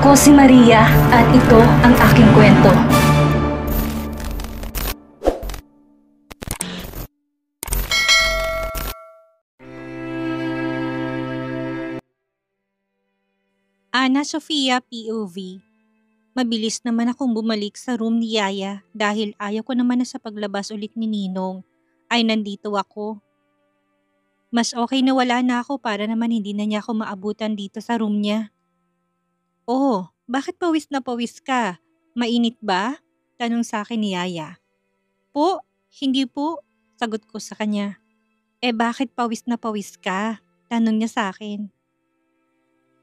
Ako si Maria at ito ang aking kwento. Ana Sofia POV. Mabilis naman akong bumalik sa room ni Yaya dahil ayaw ko naman na sa paglabas ulit ni Ninong ay nandito ako. Mas okay na wala na ako para naman hindi na niya ako maabutan dito sa room niya. Oh, bakit pawis na pawis ka? Mainit ba? Tanong sa akin ni Yaya. Po, hindi po, sagot ko sa kanya. Bakit pawis na pawis ka? Tanong niya sa akin.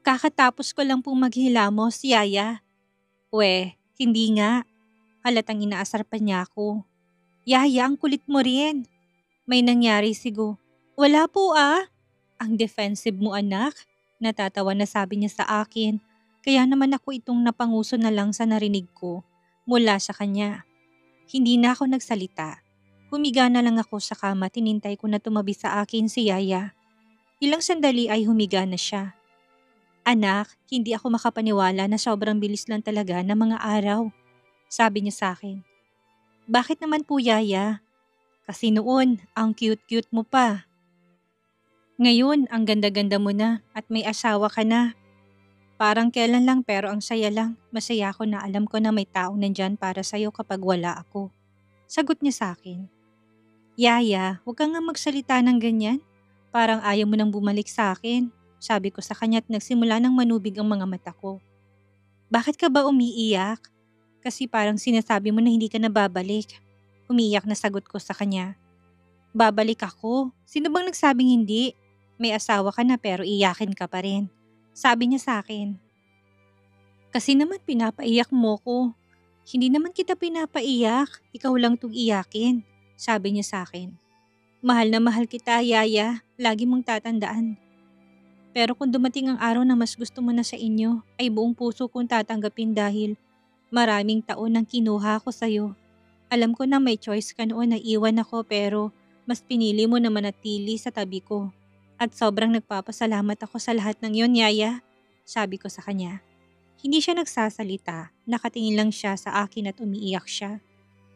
Kakatapos ko lang pong maghilamos, Yaya. Hindi nga. Halatang inaasar pa niya ako. Yaya, ang kulit mo rin. May nangyari sigo. Wala po ah. Ang defensive mo anak. Natatawa na sabi niya sa akin. Kaya naman ako itong napanguso na lang sa narinig ko mula sa kanya. Hindi na ako nagsalita. Humiga na lang ako sa kama, tinintay ko na tumabi sa akin si Yaya. Ilang sandali ay humiga na siya. Anak, hindi ako makapaniwala na sobrang bilis lang talaga ng mga araw. Sabi niya sa akin. Bakit naman po Yaya? Kasi noon, ang cute-cute mo pa. Ngayon, ang ganda-ganda mo na at may asawa ka na. Parang kailan lang pero ang saya lang. Masaya ako na alam ko na may taong nandyan para sa'yo kapag wala ako. Sagot niya sa akin. Yaya, huwag kang nga magsalita ng ganyan. Parang ayaw mo nang bumalik sa akin. Sabi ko sa kanya at nagsimula ng manubig ang mga mata ko. Bakit ka ba umiiyak? Kasi parang sinasabi mo na hindi ka na babalik. Umiiyak na sagot ko sa kanya. Babalik ako. Sino bang nagsabing hindi? May asawa ka na pero iyakin ka pa rin. Sabi niya sa akin. Kasi naman pinapaiyak mo ko. Hindi naman kita pinapaiyak. Ikaw lang tong iyakin. Sabi niya sa akin. Mahal na mahal kita, Yaya. Lagi mong tatandaan. Pero kung dumating ang araw na mas gusto mo na sa inyo, ay buong puso kong tatanggapin dahil maraming taon nang kinuha ko sa'yo. Alam ko na may choice ka noon na iwan ako pero mas pinili mo na manatili sa tabi ko. At sobrang nagpapasalamat ako sa lahat ng yon, Yaya. Sabi ko sa kanya. Hindi siya nagsasalita, nakatingin lang siya sa akin at umiiyak siya.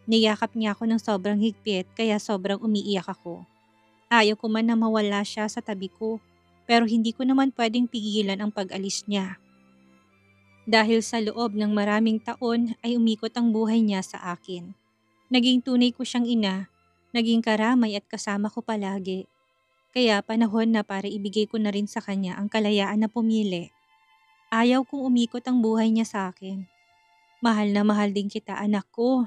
Niyakap niya ako ng sobrang higpit kaya sobrang umiiyak ako. Ayaw ko man na mawala siya sa tabi ko. Pero hindi ko naman pwedeng pigilan ang pag-alis niya. Dahil sa loob ng maraming taon ay umikot ang buhay niya sa akin. Naging tunay ko siyang ina, naging karamay at kasama ko palagi. Kaya panahon na para ibigay ko na rin sa kanya ang kalayaan na pumili. Ayaw kong umikot ang buhay niya sa akin. Mahal na mahal din kita anak ko.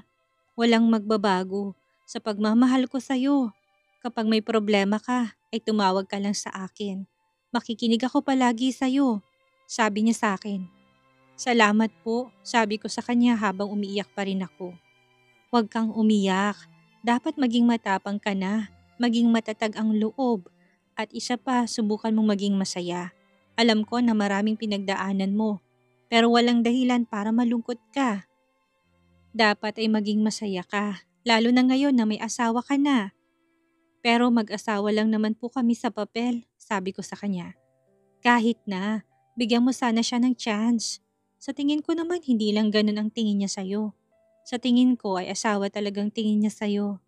Walang magbabago sa pagmamahal ko sa'yo. Kapag may problema ka ay tumawag ka lang sa akin. Makikinig ako palagi sa'yo, sabi niya sa akin. Salamat po, sabi ko sa kanya habang umiiyak pa rin ako. Huwag kang umiyak, dapat maging matapang ka na, maging matatag ang loob, at isa pa subukan mong maging masaya. Alam ko na maraming pinagdaanan mo, pero walang dahilan para malungkot ka. Dapat ay maging masaya ka, lalo na ngayon na may asawa ka na. Pero mag-asawa lang naman po kami sa papel, sabi ko sa kanya. Kahit na, bigyan mo sana siya ng chance. Sa tingin ko naman hindi lang ganun ang tingin niya sa'yo. Sa tingin ko ay asawa talagang tingin niya sa'yo.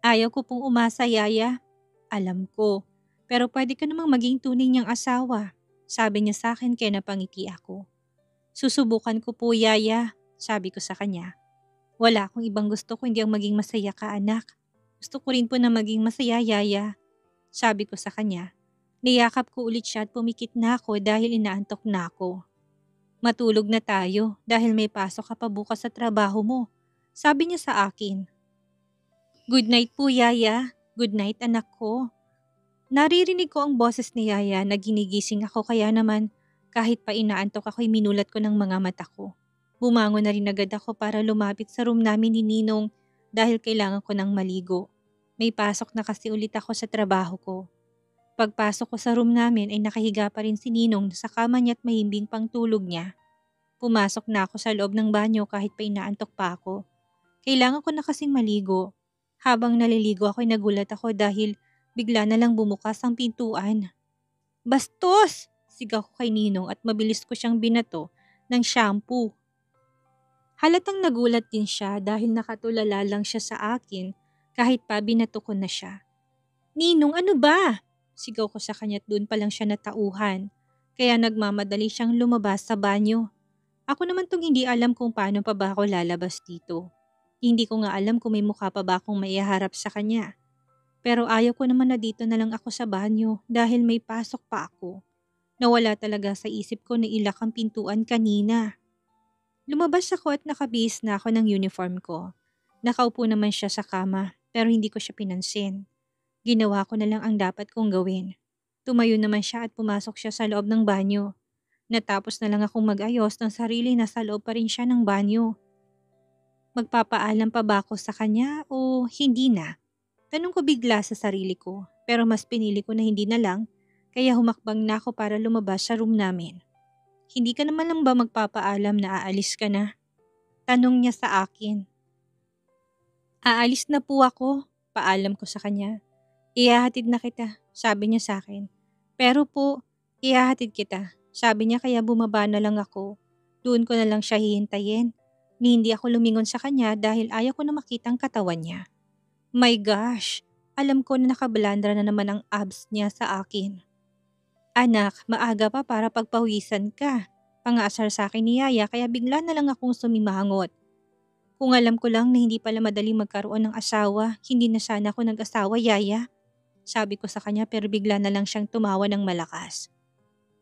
Ayaw ko pong umasa, Yaya. Alam ko, pero pwede ka namang maging tunay niyang asawa. Sabi niya sa akin kaya napangiti ako. Susubukan ko po, Yaya, sabi ko sa kanya. Wala akong ibang gusto kundi ang maging masaya ka, anak. Gusto ko rin po na maging masaya, Yaya. Sabi ko sa kanya. Niyakap ko ulit siya at pumikit na ako dahil inaantok na ako. Matulog na tayo dahil may pasok ka pa bukas sa trabaho mo. Sabi niya sa akin. Good night po, Yaya. Good night, anak ko. Naririnig ko ang boses ni Yaya na ginigising ako kaya naman kahit pa inaantok ako'y minulat ko ng mga mata ko. Bumangon na rin agad ako para lumapit sa room namin ni Ninong dahil kailangan ko ng maligo. May pasok na kasi ulit ako sa trabaho ko. Pagpasok ko sa room namin ay nakahiga pa rin si Ninong sa kama niya at mahimbing pang tulog niya. Pumasok na ako sa loob ng banyo kahit pa inaantok pa ako. Kailangan ko na kasing maligo. Habang naliligo ako'y nagulat ako dahil bigla na lang bumukas ang pintuan. Bastos! Sigaw ko kay Ninong at mabilis ko siyang binato ng shampoo. Halatang nagulat din siya dahil nakatulala lang siya sa akin kahit pa binato ko na siya. "Ninong, ano ba?" Sigaw ko sa kanya at doon pa lang siya natauhan. Kaya nagmamadali siyang lumabas sa banyo. Ako naman tong hindi alam kung paano pa ba ako lalabas dito. Hindi ko nga alam kung may mukha pa ba akong maiharap sa kanya. Pero ayaw ko naman na dito na lang ako sa banyo dahil may pasok pa ako. Nawala talaga sa isip ko na ilak ang pintuan kanina. Lumabas ako at nakabihis na ako ng uniform ko. Nakaupo naman siya sa kama pero hindi ko siya pinansin. Ginawa ko na lang ang dapat kong gawin. Tumayo naman siya at pumasok siya sa loob ng banyo. Natapos na lang akong mag-ayos ng sarili na sa loob pa rin siya ng banyo. Magpapaalam pa ba ako sa kanya o hindi na? Tanong ko bigla sa sarili ko pero mas pinili ko na hindi na lang kaya humakbang na ako para lumabas sa room namin. "Hindi ka naman lang ba magpapaalam na aalis ka na?" Tanong niya sa akin. "Aalis na po ako," paalam ko sa kanya. "Ihahatid na kita," sabi niya sa akin. "Pero po, ihahatid kita," sabi niya kaya bumaba na lang ako. Doon ko na lang siya hihintayin. Ni hindi ako lumingon sa kanya dahil ayaw ko na makita ang katawan niya. My gosh! Alam ko na nakabalandra na naman ang abs niya sa akin. "Anak, maaga pa para pagpawisan ka." Pangaasar sa akin ni Yaya kaya bigla na lang akong sumimangot. Kung alam ko lang na hindi pala madaling magkaroon ng asawa, hindi na sana ako nag-asawa, Yaya. Sabi ko sa kanya pero bigla na lang siyang tumawa ng malakas.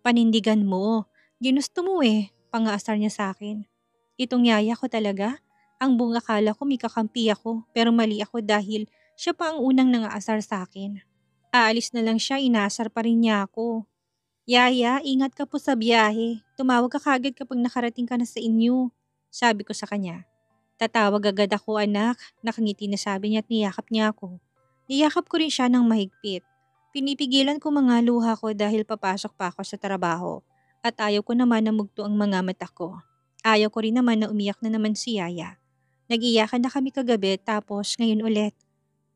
"Panindigan mo. Ginusto mo eh." Pangaasar niya sa akin. Itong Yaya ko talaga? Ang buong akala ko may kakampi ako pero mali ako dahil siya pa ang unang nangaasar sa akin. Aalis na lang siya, inaasar pa rin niya ako. "Yaya, ingat ka po sa biyahe. Tumawag ka kagad kapag nakarating ka na sa inyo." Sabi ko sa kanya. "Tatawag agad ako, anak." Nakangiti na sabi niya at niyakap niya ako. Niyakap ko rin siya ng mahigpit. Pinipigilan ko mga luha ko dahil papasok pa ako sa trabaho at ayaw ko naman na mugto ang mga mata ko. Ayaw ko rin naman na umiyak na naman si Yaya. Nag-iyakan na kami kagabi tapos ngayon ulit.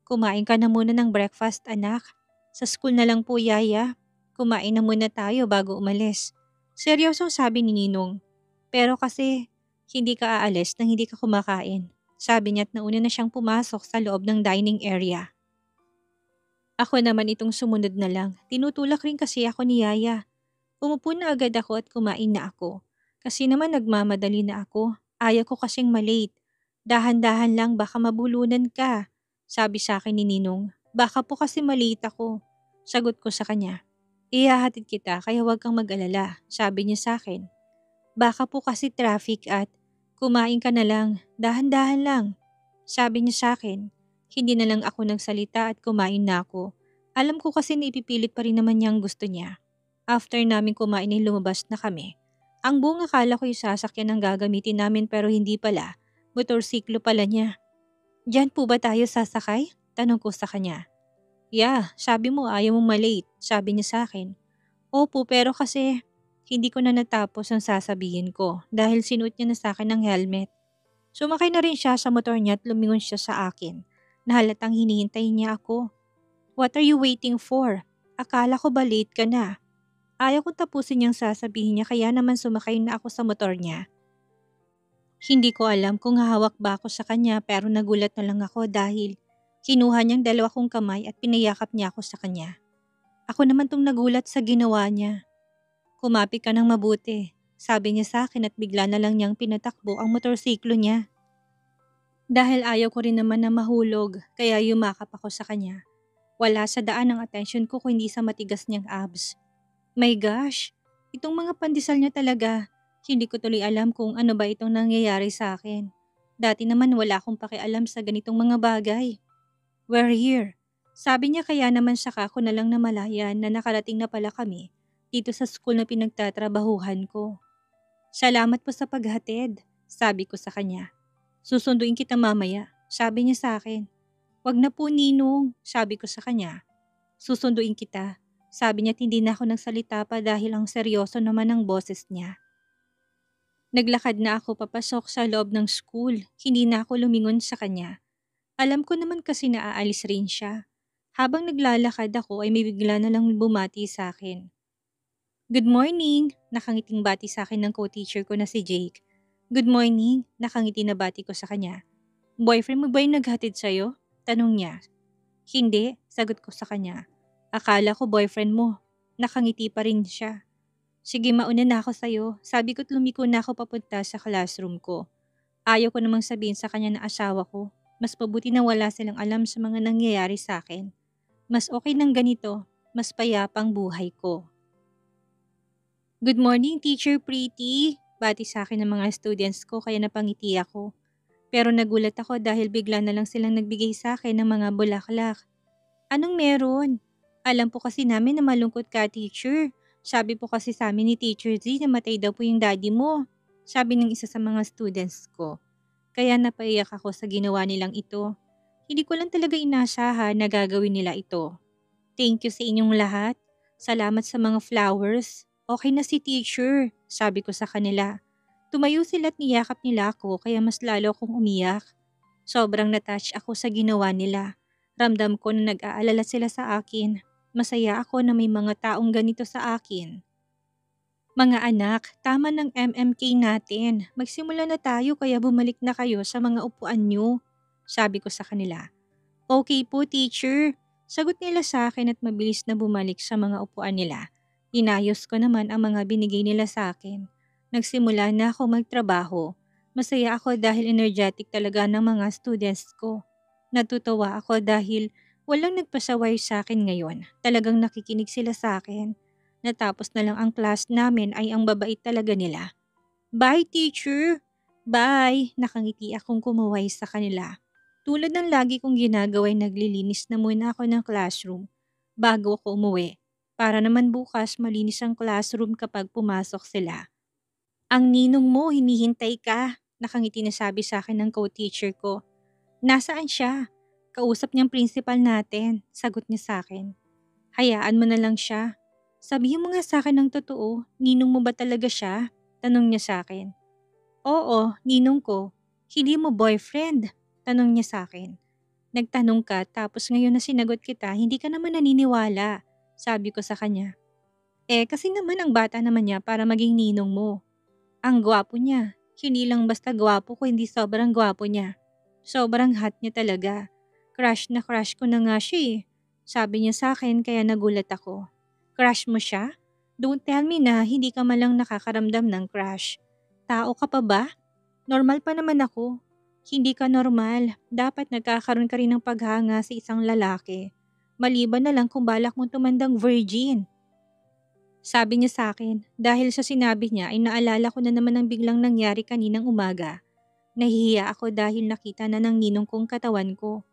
"Kumain ka na muna ng breakfast, anak." "Sa school na lang po, Yaya. Kumain na muna tayo bago umalis." Seryosong sabi ni Ninong. "Pero kasi hindi ka aalis nang hindi ka kumakain." Sabi niya at nauna na siyang pumasok sa loob ng dining area. Ako naman itong sumunod na lang. Tinutulak rin kasi ako ni Yaya. Umupo na agad ako at kumain na ako. Kasi naman nagmamadali na ako. Ayaw ko kasing malate. "Dahan-dahan lang baka mabulunan ka," sabi sa akin ni Ninong. "Baka po kasi malate ako." Sagot ko sa kanya. "Ihahatid kita kaya huwag kang mag-alala," sabi niya sa akin. "Baka po kasi traffic at kumain ka na lang. Dahan-dahan lang," sabi niya sa akin. Hindi na lang ako nagsalita at kumain na ako. Alam ko kasi na ipipilit pa rin naman niya ang gusto niya. After namin kumain ay lumabas na kami. Ang buong akala ko yung sasakyan ang gagamitin namin pero hindi pala. Motorsiklo pala niya. "Diyan po ba tayo sasakay?" Tanong ko sa kanya. "Yeah, sabi mo ayaw mong malate," sabi niya sa akin. "Opo, pero kasi hindi ko na natapos ang sasabihin ko dahil sinuot niya na sa akin ng helmet." Sumakay na rin siya sa motor niya at lumingon siya sa akin. Nahalatang hinihintay niya ako. "What are you waiting for? Akala ko ba late ka na?" Ayaw kong tapusin niyang sasabihin niya kaya naman sumakay na ako sa motor niya. Hindi ko alam kung hahawak ba ako sa kanya pero nagulat na lang ako dahil kinuha niyang dalawa kong kamay at pinayakap niya ako sa kanya. Ako naman tong nagulat sa ginawa niya. "Kumapit ka ng mabuti," sabi niya sa akin at bigla na lang niyang pinatakbo ang motorsiklo niya. Dahil ayaw ko rin naman na mahulog kaya yumakap ako sa kanya. Wala sa daan ang atensyon ko kung hindi sa matigas niyang abs. My gosh, itong mga pandesal niya talaga. Hindi ko tuloy alam kung ano ba itong nangyayari sa akin. Dati naman wala akong pakialam sa ganitong mga bagay. "We're here." Sabi niya kaya naman saka ko na lang namalayan na nakarating na pala kami dito sa school na pinagtatrabahuhan ko. "Salamat po sa paghatid," sabi ko sa kanya. "Susunduin kita mamaya," sabi niya sa akin. "Wag na po, Ninong," sabi ko sa kanya. "Susunduin kita," sabi niya at hindi na ako nagsalita pa dahil ang seryoso naman ng boses niya. Naglakad na ako papasok sa loob ng school. Hindi na ako lumingon sa kanya. Alam ko naman kasi na aalis rin siya. Habang naglalakad ako ay may bigla na lang bumati sa akin. Good morning! Nakangiting bati sa akin ng co-teacher ko na si Jake. Good morning! Nakangiti na bati ko sa kanya. Boyfriend mo ba yung naghatid sa'yo? Tanong niya. Hindi, sagot ko sa kanya. Akala ko boyfriend mo. Nakangiti pa rin siya. Sige, mauna na ako sa'yo. Sabi ko't lumiko na ako papunta sa classroom ko. Ayaw ko namang sabihin sa kanya na asawa ko. Mas mabuti na wala silang alam sa mga nangyayari sa akin. Mas okay nang ganito. Mas payapang buhay ko. Good morning, Teacher Pretty. Bati sa akin ng mga students ko kaya napangiti ako. Pero nagulat ako dahil bigla na lang silang nagbigay sa akin ng mga bulaklak. Anong meron? Alam po kasi namin na malungkot ka, teacher. Sabi po kasi sa amin ni Teacher Z na matay daw po yung daddy mo. Sabi ng isa sa mga students ko. Kaya napaiyak ako sa ginawa nilang ito. Hindi ko lang talaga inasahan na gagawin nila ito. Thank you sa inyong lahat. Salamat sa mga flowers. Okay na si teacher, sabi ko sa kanila. Tumayo sila at niyakap nila ako kaya mas lalo akong umiyak. Sobrang natouch ako sa ginawa nila. Ramdam ko na nag-aalala sila sa akin. Masaya ako na may mga taong ganito sa akin. Mga anak, tama ng MMK natin. Magsimula na tayo kaya bumalik na kayo sa mga upuan nyo. Sabi ko sa kanila. Okay po, teacher. Sagot nila sa akin at mabilis na bumalik sa mga upuan nila. Inayos ko naman ang mga binigay nila sa akin. Nagsimula na ako magtrabaho. Masaya ako dahil energetic talaga ng mga students ko. Natutuwa ako dahil walang nagpasaway sa akin ngayon. Talagang nakikinig sila sa akin. Natapos na lang ang class namin ay ang babait talaga nila. Bye, teacher! Bye! Nakangiti akong kumuway sa kanila. Tulad ng lagi kong ginagawa, naglilinis na muna ako ng classroom bago ako umuwi. Para naman bukas malinis ang classroom kapag pumasok sila. Ang ninong mo, hinihintay ka. Nakangiti na sabi sa akin ng co-teacher ko. Nasaan siya? Kausap niyang principal natin. Sagot niya sa akin. Hayaan mo na lang siya. Sabihin mo nga sa akin ng totoo, ninong mo ba talaga siya? Tanong niya sa akin. Oo, ninong ko. Hindi mo boyfriend? Tanong niya sa akin. Nagtanong ka tapos ngayon na sinagot kita, hindi ka naman naniniwala. Sabi ko sa kanya. Kasi naman ang bata naman niya para maging ninong mo. Ang gwapo niya. Hindi lang basta gwapo ko, hindi sobrang gwapo niya. Sobrang hot niya talaga. Crush na crush ko na nga siya eh. Sabi niya sa akin kaya nagulat ako. Crush mo siya? Don't tell me na hindi ka malang nakakaramdam ng crush. Tao ka pa ba? Normal pa naman ako. Hindi ka normal. Dapat nagkakaroon ka rin ng paghanga sa isang lalaki. Maliban na lang kung balak mong tumandang virgin. Sabi niya sa akin, dahil sa sinabi niya ay naalala ko na naman ang biglang nangyari kaninang umaga. Nahihiya ako dahil nakita na ng ninong kong katawan ko.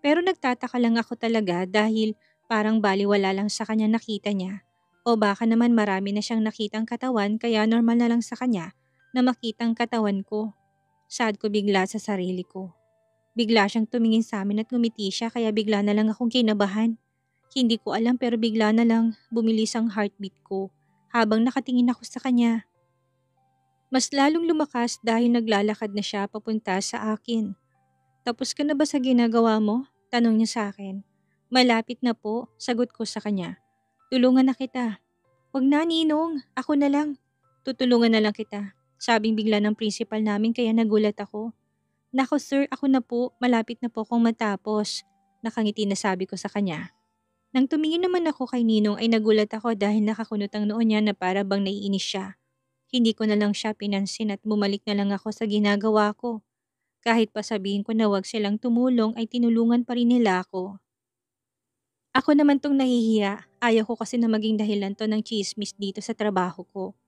Pero nagtataka lang ako talaga dahil parang baliwala lang sa kanya nakita niya. O baka naman marami na siyang nakitang katawan kaya normal na lang sa kanya na makitang katawan ko. Sad ko bigla sa sarili ko. Bigla siyang tumingin sa amin at ngumiti siya kaya bigla na lang akong kinabahan. Hindi ko alam pero bigla na lang bumilis ang heartbeat ko habang nakatingin ako sa kanya. Mas lalong lumakas dahil naglalakad na siya papunta sa akin. Tapos ka na ba sa ginagawa mo? Tanong niya sa akin. Malapit na po, sagot ko sa kanya. Tulungan na kita. Wag na ninong, ako na lang. Tutulungan na lang kita. Sabing bigla ng principal namin kaya nagulat ako. Nako sir, ako na po, malapit na po akong matapos. Nakangiti na sabi ko sa kanya. Nang tumingin naman ako kay Ninong ay nagulat ako dahil nakakunot ang noo niya na para bang naiinis siya. Hindi ko na lang siya pinansin at bumalik na lang ako sa ginagawa ko. Kahit pa sabihin ko na wag silang tumulong ay tinulungan pa rin nila ako. Ako naman tong nahihiya, ayaw ko kasi na maging dahilan to ng chismis dito sa trabaho ko.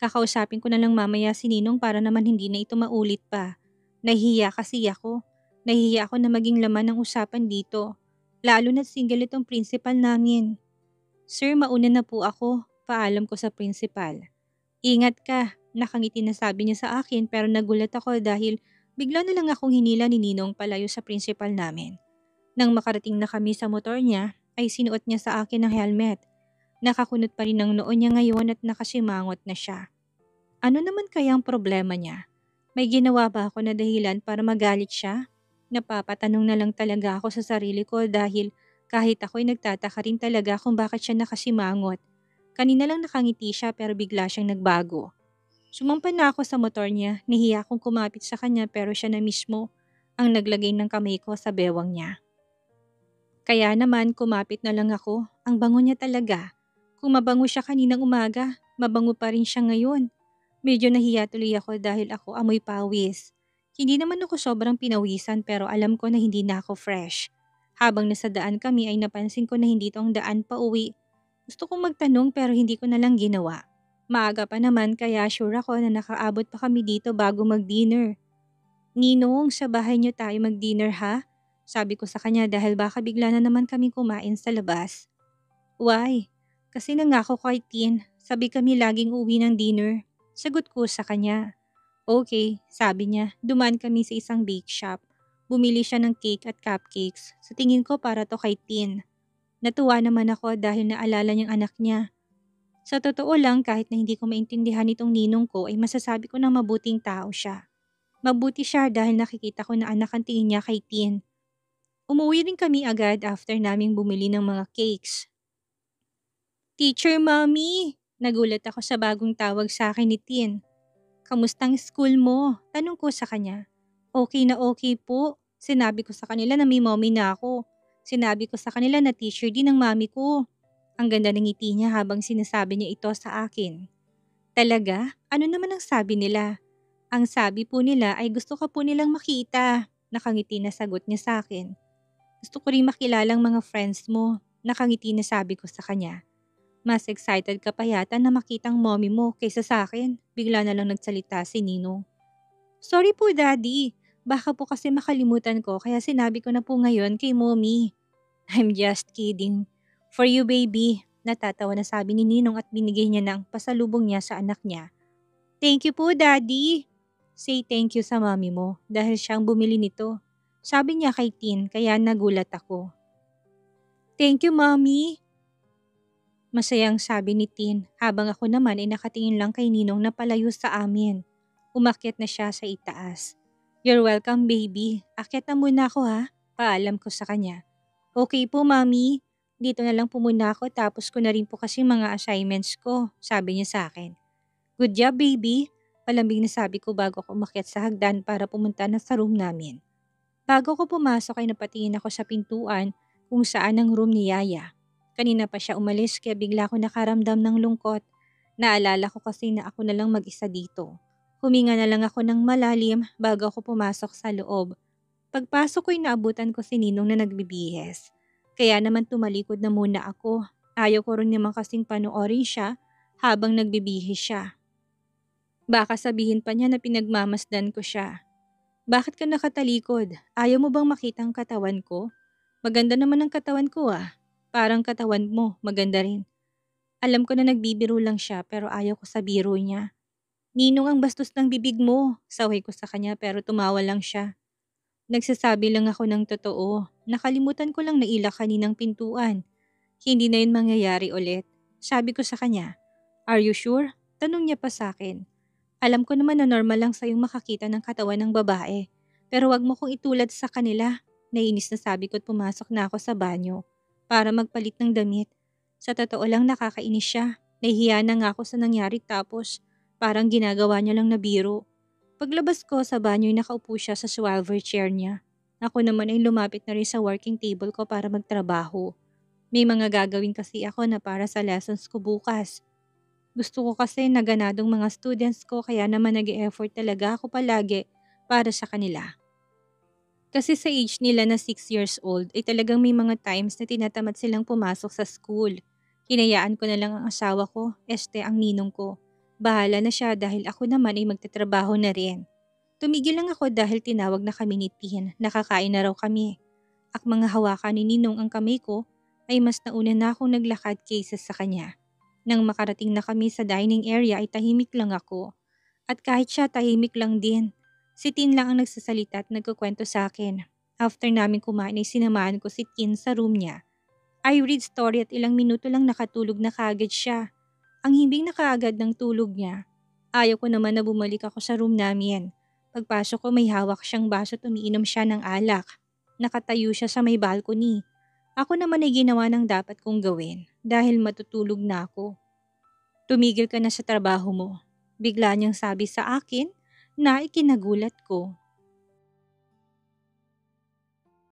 Kakausapin ko na lang mamaya si Ninong para naman hindi na ito maulit pa. Nahihiya kasi ako. Nahihiya ako na maging laman ng usapan dito. Lalo na single itong principal namin. Sir, mauna na po ako. Paalam ko sa principal. Ingat ka. Nakangiti na sabi niya sa akin pero nagulat ako dahil bigla na lang akong hinila ni Ninong palayo sa principal namin. Nang makarating na kami sa motor niya, ay sinuot niya sa akin ng helmet. Nakakunot pa rin ang noo niya ngayon at nakasimangot na siya. Ano naman kaya ang problema niya? May ginawa ba ako na dahilan para magalit siya? Napapatanong na lang talaga ako sa sarili ko dahil kahit ako'y nagtataka rin talaga kung bakit siya nakasimangot. Kanina lang nakangiti siya pero bigla siyang nagbago. Sumampa na ako sa motor niya, nahiya akong kumapit sa kanya pero siya na mismo ang naglagay ng kamay ko sa bewang niya. Kaya naman kumapit na lang ako, ang bango niya talaga. Kung mabango siya kaninang umaga, mabango pa rin siya ngayon. Medyo nahiya tuloy ako dahil ako amoy pawis. Hindi naman ako sobrang pinawisan pero alam ko na hindi na ako fresh. Habang nasa daan kami ay napansin ko na hindi ito ang daan pa uwi. Gusto kong magtanong pero hindi ko na lang ginawa. Maaga pa naman kaya sure ako na nakaabot pa kami dito bago mag-dinner. Ninong, sa bahay niyo tayo mag-dinner ha? Sabi ko sa kanya dahil baka bigla na naman kami kumain sa labas. Why? Kasi nangako kay Tin, sabi kami laging uwi ng dinner. Sagot ko sa kanya. Okay, sabi niya, dumaan kami sa isang bake shop. Bumili siya ng cake at cupcakes. Sa tingin ko para to kay Tin. Natuwa naman ako dahil naalala niyang anak niya. Sa totoo lang kahit na hindi ko maintindihan itong ninong ko ay masasabi ko na mabuting tao siya. Mabuti siya dahil nakikita ko na anak ang tingin niya kay Tin. Umuwi rin kami agad after naming bumili ng mga cakes. Teacher Mommy! Nagulat ako sa bagong tawag sa akin ni Tin. Kamustang school mo? Tanong ko sa kanya. Okay na okay po. Sinabi ko sa kanila na may mommy na ako. Sinabi ko sa kanila na teacher din ang mami ko. Ang ganda ng ngiti niya habang sinasabi niya ito sa akin. Talaga? Ano naman ang sabi nila? Ang sabi po nila ay gusto ka po nilang makita. Nakangiti na sagot niya sa akin. Gusto ko rin makilalang mga friends mo. Nakangiti na sabi ko sa kanya. Mas excited ka pa yata na makitang mommy mo kaysa sa akin. Bigla na lang nagsalita si Ninong. Sorry po daddy. Baka po kasi makalimutan ko kaya sinabi ko na po ngayon kay mommy. I'm just kidding. For you baby. Natatawa na sabi ni Ninong at binigay niya ng pasalubong niya sa anak niya. Thank you po daddy. Say thank you sa mommy mo dahil siyang bumili nito. Sabi niya kay Tin kaya nagulat ako. Thank you mommy. Masayang sabi ni Tin habang ako naman ay nakatingin lang kay Ninong na palayo sa amin. Umakyat na siya sa itaas. You're welcome baby. Akyat na muna ako ha. Paalam ko sa kanya. Okay po mami. Dito na lang po muna ako tapos ko na rin po kasi mga assignments ko. Sabi niya sa akin. Good job baby. Palambing na sabi ko bago ako umakyat sa hagdan para pumunta na sa room namin. Bago ko pumasok ay napatingin ako sa pintuan kung saan ang room ni Yaya. Kanina pa siya umalis kaya bigla ako nakaramdam ng lungkot. Naalala ko kasi na ako na lang mag-isa dito. Huminga na lang ako ng malalim bago ako pumasok sa loob. Pagpasok ko'y naabutan ko si Ninong na nagbibihis. Kaya naman tumalikod na muna ako. Ayaw ko rin naman kasing panoorin siya habang nagbibihis siya. Baka sabihin pa niya na pinagmamasdan ko siya. Bakit ka nakatalikod? Ayaw mo bang makita ang katawan ko? Maganda naman ang katawan ko ah. Parang katawan mo, maganda rin. Alam ko na nagbibiro lang siya pero ayaw ko sa biro niya. Ninong ang bastos ng bibig mo, saway ko sa kanya pero tumawa lang siya. Nagsasabi lang ako ng totoo. Nakalimutan ko lang na ilak kaninang pintuan. Hindi na yun mangyayari ulit. Sabi ko sa kanya, are you sure? Tanong niya pa sa akin. Alam ko naman na normal lang sa'yong makakita ng katawan ng babae. Pero wag mo kong itulad sa kanila. Nainis na sabi ko at pumasok na ako sa banyo para magpalit ng damit. Sa totoo lang nakakainis siya. Nahihiya na nga ako sa nangyari tapos parang ginagawa niya lang na biro. Paglabas ko sa banyo ay nakaupo siya sa swivel chair niya. Ako naman ay lumapit na rin sa working table ko para magtrabaho. May mga gagawin kasi ako na para sa lessons ko bukas. Gusto ko kasi na ganadong mga students ko kaya naman nag-e-effort talaga ako palagi para sa kanila. Kasi sa age nila na 6 years old ay talagang may mga times na tinatamad silang pumasok sa school. Hinayaan ko na lang ang asawa ko, ang ninong ko. Bahala na siya dahil ako naman ay magtatrabaho na rin. Tumigil lang ako dahil tinawag na kami ni Tin, nakakain na raw kami. Ak mga hawakan ni Ninong ang kamay ko ay mas nauna na akong naglakad kaysa sa kanya. Nang makarating na kami sa dining area ay tahimik lang ako. At kahit siya tahimik lang din. Si Tin lang ang nagsasalita at nagkukwento sa akin. After namin kumain ay sinamahan ko si Tin sa room niya. I read story at ilang minuto lang nakatulog na kaagad siya. Ang himbing na kaagad ng tulog niya. Ayaw ko naman na bumalik ako sa room namin. Pagpasok ko may hawak siyang baso at umiinom siya ng alak. Nakatayo siya sa may balcony. Ako naman ay ginawa ng dapat kong gawin dahil matutulog na ako. Tumigil ka na sa trabaho mo. Bigla niyang sabi sa akin na ikinagulat ko.